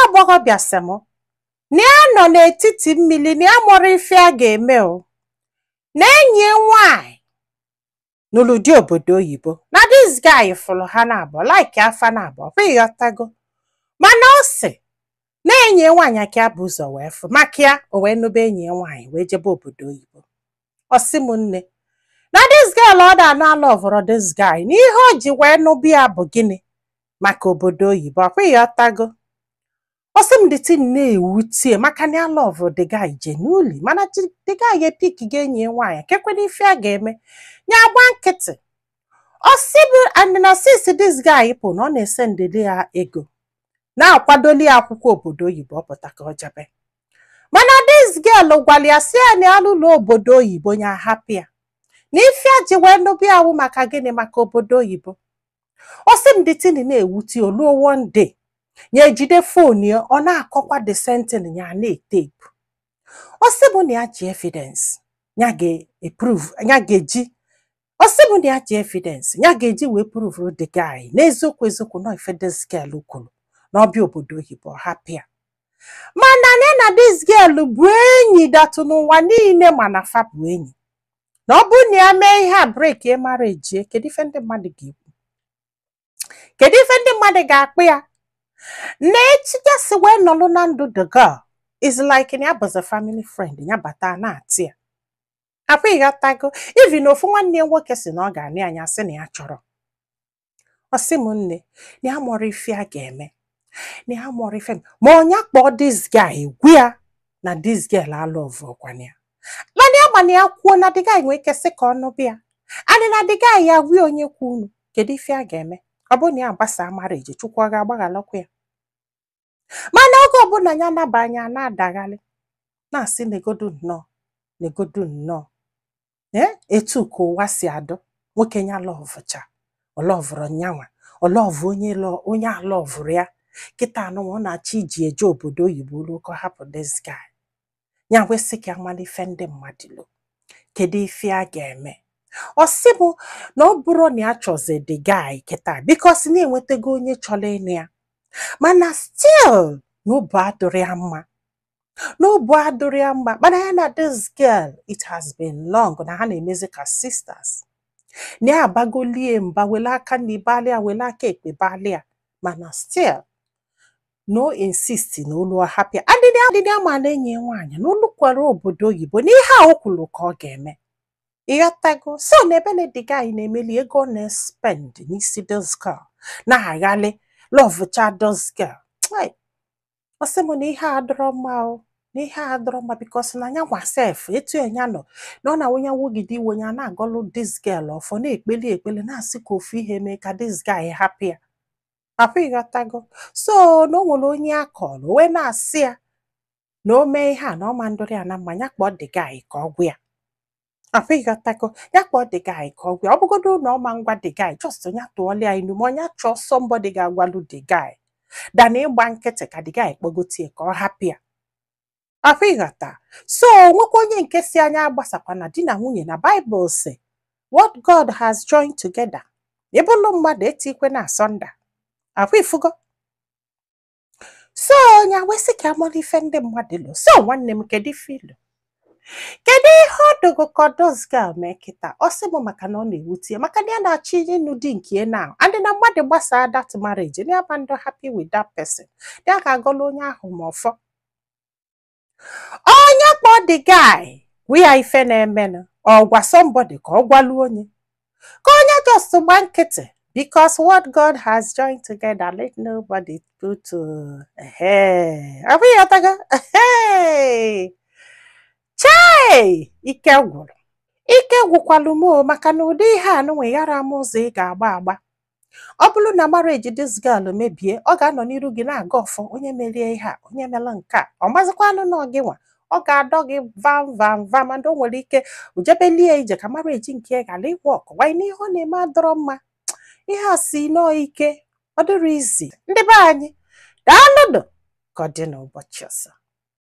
agbọghọbịa sị m na ya nọ n'etiti mmiri na ya mụrụ ife a ga-eme o na enyi nwanyị n'ụlụ dị obodo oyibo na this guy fụrụ ha na-abụ like afa na-abụ ọkwa ịghọtago mana ọ sị na enyi nwaanyị ka ya bụ ụzọ wee fụ maka ya o wee nube enyi nwaanyị wee jebe obodo oyibo. Ọ sị m nne na this girl ọ da-anụ ala ọvọrọ this guy n'ihe o ji wee nụbụ ya bụ gịnị maka obodo oyibo ọkwa ịghọtago. Ọ sị m dịtị na-ewutie maka na ala ọvọrọ the guy je n'ụlọ mana the guy epik ga enyi nwaanyị kekwena ife a ga-eme ya agba nkịtị. Ọ sị bụ and na since this guy pụ na ọ na-ese ndede ya ego na-akwadoli akwụkwọ obodo oyibo ọ pụta ka ọ jebe mana this girl gwara ya sị ya na alụlụ obodo oyibo ya hapụ ya na ife a ji wee nụbụ ya wụ maka gịnị maka obodo oyibo. Ọ sị m dịtịnị na-ewuti oluo one day ya ejide fon ya ọ na-akọkwa the sentence ya na-etepu. Ọ sị bụ na ya ji evidence ya ga-eprove ya ga-eji ọ sị bụ na ya ji evidence ya ga-eji wee prove the guy n'eziokwu eziokwu na ife this girl kwuru na ọbịa obodo oyibo hapụ ya mana na this girl bụ enyi datụ n'ụwa niile mana fa bụ enyi na ọ bụ na ya mee ihe a break ya mara ejie kedu ife ndị mmadụ ga-ekwu kedu ife ndị mmadụ ga-akpụ ya na echi ya si wee nọlụ na ndụ the girl is like na ya bụzi family friend ya bata na-atị ya akwa ịghọtago ivi na ofu nwanne ya nwoke si na ọ ga-anị anya sị na ya chọrọ. Ọ sị m nne na ya mụrụ ife a ga-eme na ya mụrụ ife ma onye kpọọ this guy gwu ya na this girl alụ ọvụkwana ya mana ya mana ya kwuo na the guy nwee ike sị ka ọ nụbịa adị na the guy ya gwu onye kwu unu kedu ife a ga-eme ọ bụ na ya gbasa marriage Chukwu ọ ga-agbaghalọkwa ya mana oge ọbụla ya naba anya na-adaghalị na-asị negodu nnọọ etu ka ụwa si adụ nwoke ya lọvụcha ọlọvụrụ nyanwa ọlọvụ onye alọvụrụ ya kịta anụnwa ọ na-achọ iji eje obodo oyibo ruo ka ọ hapụ this guy ya wesị ka amala ife ndị mmadụ lo kedu ife a ga-eme. Ọ sị bụ na ọ bụrụ na ya chọzi the guy kịta bikos na-enwetago onye chọrọ ịnụ ya mana still n'obu adụrụ ya mma mana ya na this girl it has been long na ha na-emezi ka sisters na ya abagolie mba wele aka na ibalịa wele aka ekpe balịa mana still no insist na olu hapịa adịdị amala enyi nwaanyị na olu kwere obodo oyibo n'ihe a o kwuru ka ọ ga-eme ịghọtago so na ebe na the guy na-emeli ego na-spend n'isi this girl na-aghalị lọvụcha this girl. Ọ sị m na ihe a adọrọ mma o na ihe a adọrọ mma bikos na anya nwasef etu enya nọ na ọ na onye nwogide iwe onye na-agọlụ this girl ọfọ na-ekpeli na-asị ka ofu ihe mee ka this guy hapụ ya akwa ịghọtago so na o nwere onye akọrọ wee na-asị ya na o mee ihe a na ọma ndụrụ ya na mma ya kpọọ the guy ka ọ gwa ya akwa ịghọtago ya kpọọ the guy ka ọ gwa ya ọ bụgodo na ọma ngwa the guy just onye tụọla ya inu ma onye chọọ somebody ga-agwalụ the guy dana ịgba nkịtị ka the guy kpọgotie ka ọ hapụ ya akwa ịghọta so nwekwa onye nke si anya agbasakwa na di na nwunye na Bible sị what God has joined together ịbụlụ mmadụ etikwe na asọnda akwa ifugo so onye wesị ka amala ife ndị mmadụ lo so nwanne m kedu ife ilu kedu ihe ọ dogo ka this girl mee kịta. Ọ sị m maka na ọ na-ewutie maka na ya na-achọ ịnụ di nke na andị na mmadụ gbasaa that marriage na aba ndụ happy with that person ya ga-agọla onye ahụ ma ọfọ onye kpọọ the guy gwa ya ife na-emenụ ọ gwa somebody ka ọ gwalu onye ka onye just gba nkịtị because what God has joined together let nobody put to chai ike gwụkwalụ m maka na ụdị ihe a nụnwe yara m ụzọ ị ga-agba ọ bụrụ na marriage this girl mebie ọ ga-anọ n'iru gị na-aga ọfọ onye merie ihe a onye mere nke a ọ mazịkwa anụ na gị nwa ọ ga-adọ gị vam mana o nwere ike ujebelie ije ka marriage nke gara ịgwọ ọkụwa n'ihe ọ na-eme adọrọ mma ihe a si nọọ ike ọ dịrị izi ndị be anyị daalụnụ ka ọ dị n'ụbọchị ọzọ.